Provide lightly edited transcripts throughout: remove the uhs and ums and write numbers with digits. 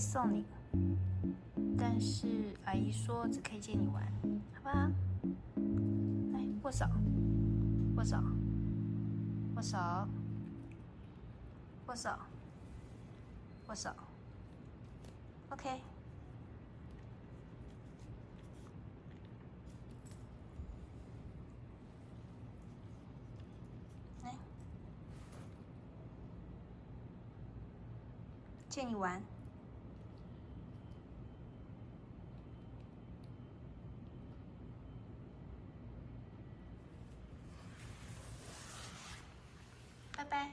送你，但是阿姨说只可以借你玩，好吧？来，握手，握手，握手，握手，握手 ，OK。来，借你玩。拜拜。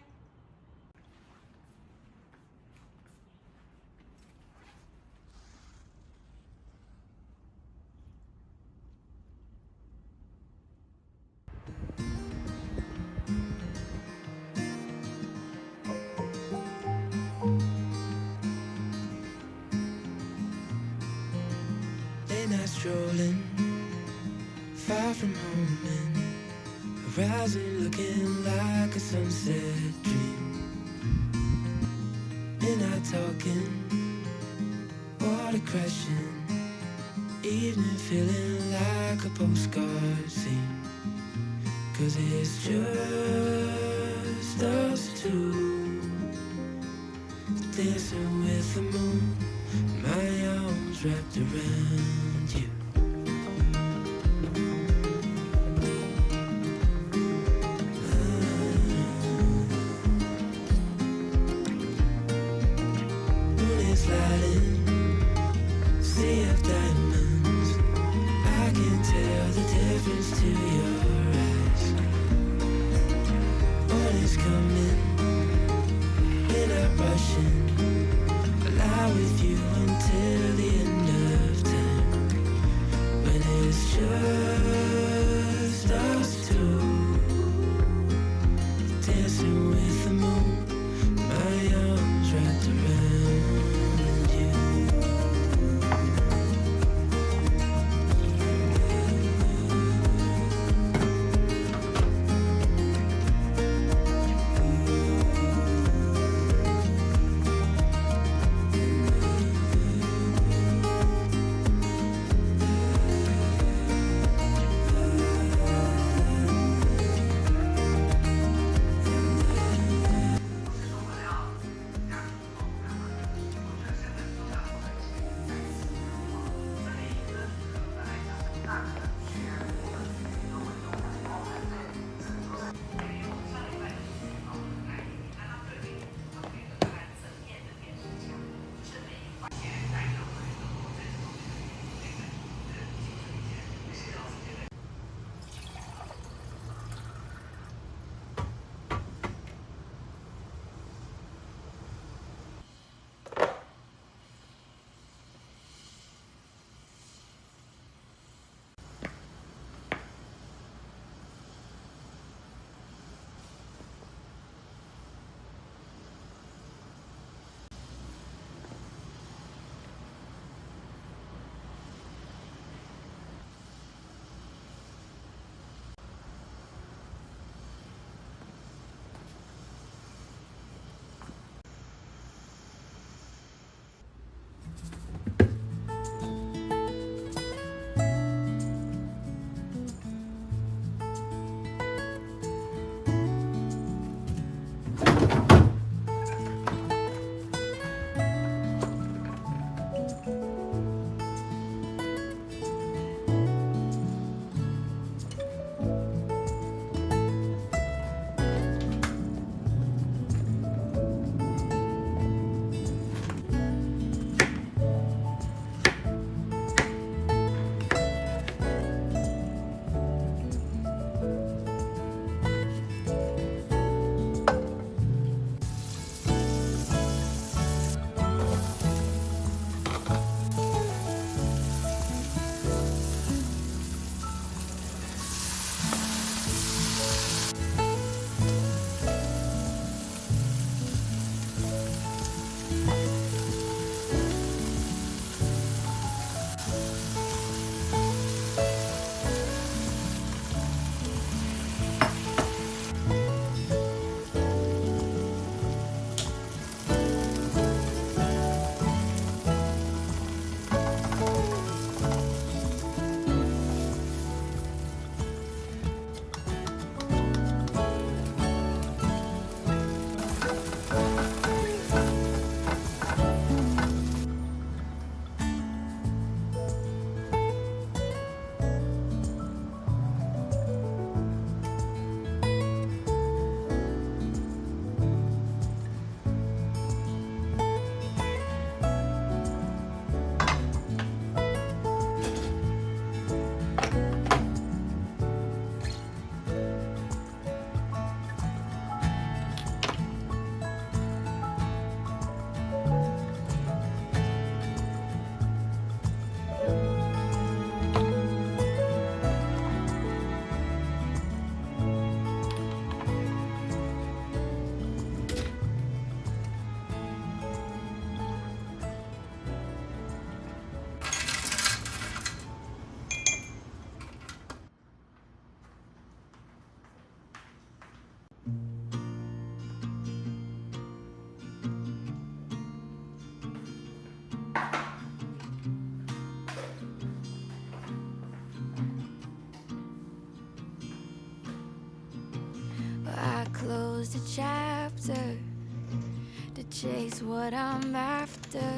Strolling far from home and horizon looking like a sunset dream. And I talking, water crashing, evening feeling like a postcard scene. 'Cause it's just us two, dancing with the moon, my arms wrapped around you. Sea of diamonds, I can tell the difference to your eyes. What is coming, we're not rushing. I'll lie with you until the end of time. close the chapter to chase what I'm after.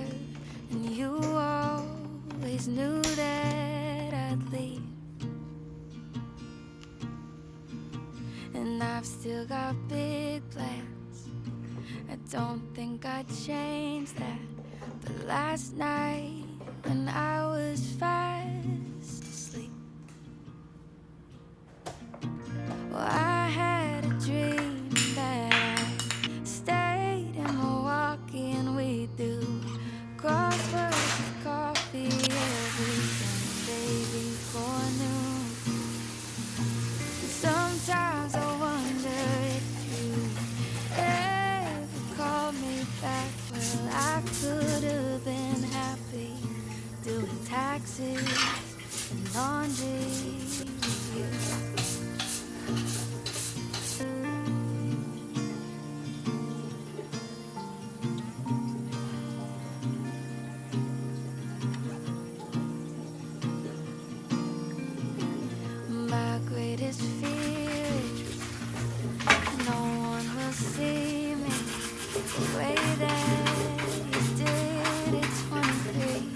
And you always knew that I'd leave. And I've still got big plans. I don't think I'd change that. But last night when I was fast asleep, well, I had a dream that I stayed in Milwaukee and we do crosswords with coffee every Sunday before noon. And sometimes I wonder if you ever called me back. Well, I could have been happy doing taxes and laundry with you. My greatest fear is no one will see me the way that you did at 23.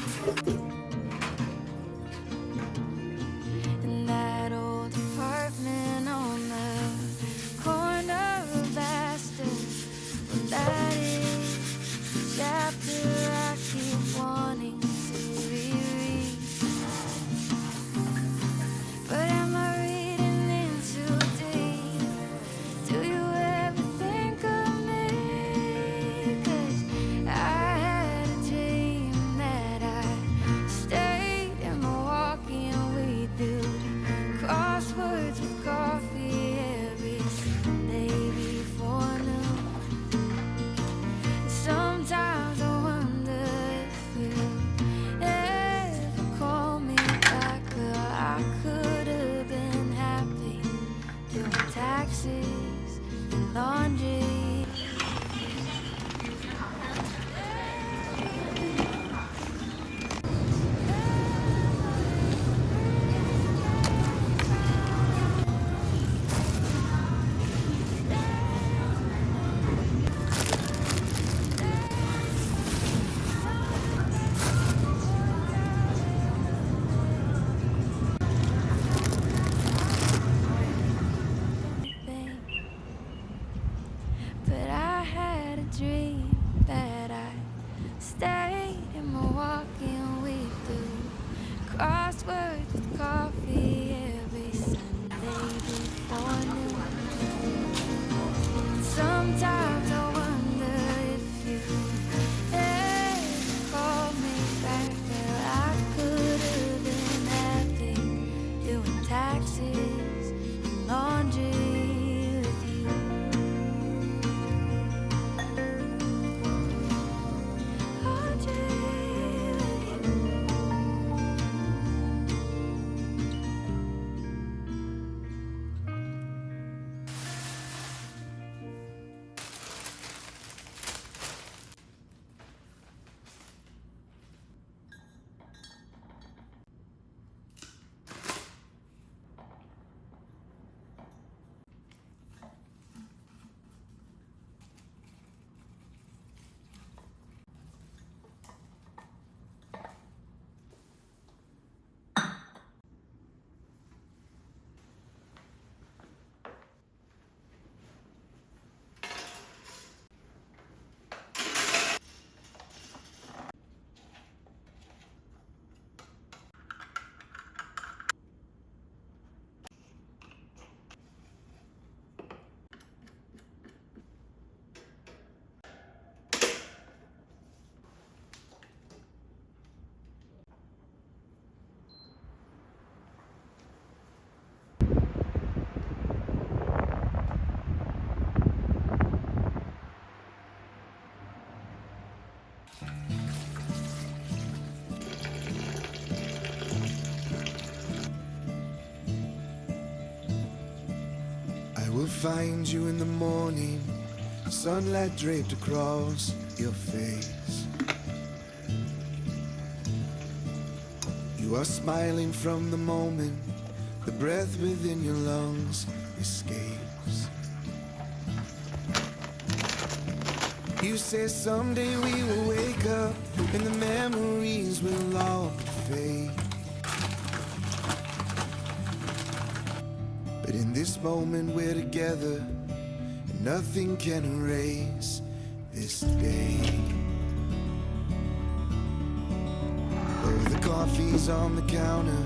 In that old apartment on the corner of Astor, well, that is the chapter I keep wanting to reread. But am I reading in too deep? Do you ever think of me? 'Cause I had a dream that I stayed in Milwaukee and we do crosswords with coffee every Sunday before noon. Sometimes I wonder if you ever call me back. Well, I could have been happy doing taxes and laundry. But I had a dream that I stayed in Milwaukee and we do crosswords with coffee every Sunday before noon. Sometimes I wonder if you ever call me back. Well, I could have been happy doing taxes and laundry with you. Laundry with you. I will find you in the morning, sunlight draped across your face. You are smiling from the moment the breath within your lungs escapes. You said someday we will wake up and the memories will all fade. But in this moment we're together and nothing can erase this day. Oh, the coffee's on the counter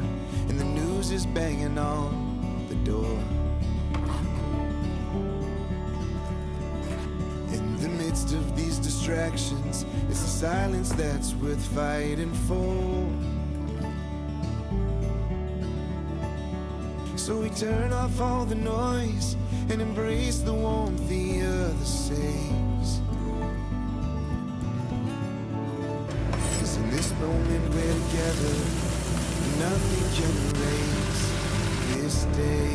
and the news is banging on the door. In the midst of these distractions, it's the silence that's worth fighting for. So we turn off all the noise and embrace the warmth the other saves. 'Cause in this moment we're together, nothing can erase this day.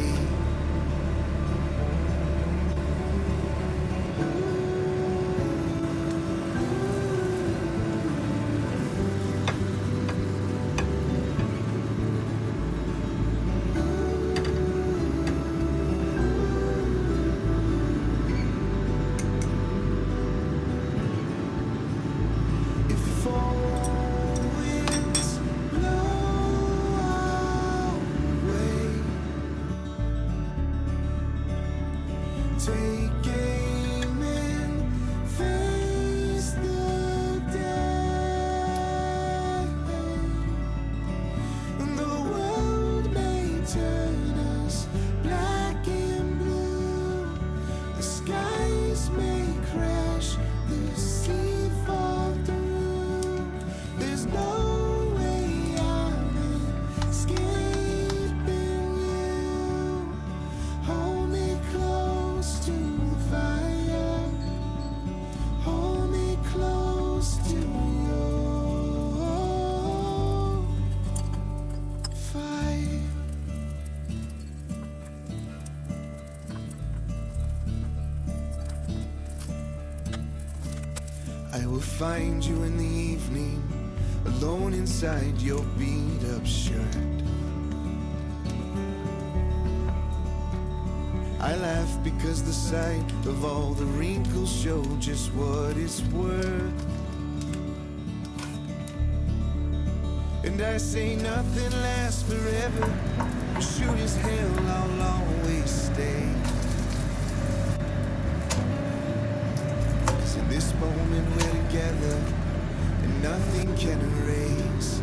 Take aim and face the day. The world may turn us black and blue. The skies may crash, the sea fall through. There's no way out and escaping you. Hold me close to the fire. Hold me close to your fire. I will find you in the evening, alone inside your beat-up shirt. I laugh because the sight of all the wrinkles show just what it's worth. And I say nothing lasts forever, sure as hell I'll always stay. 'Cause in this moment we're together and nothing can erase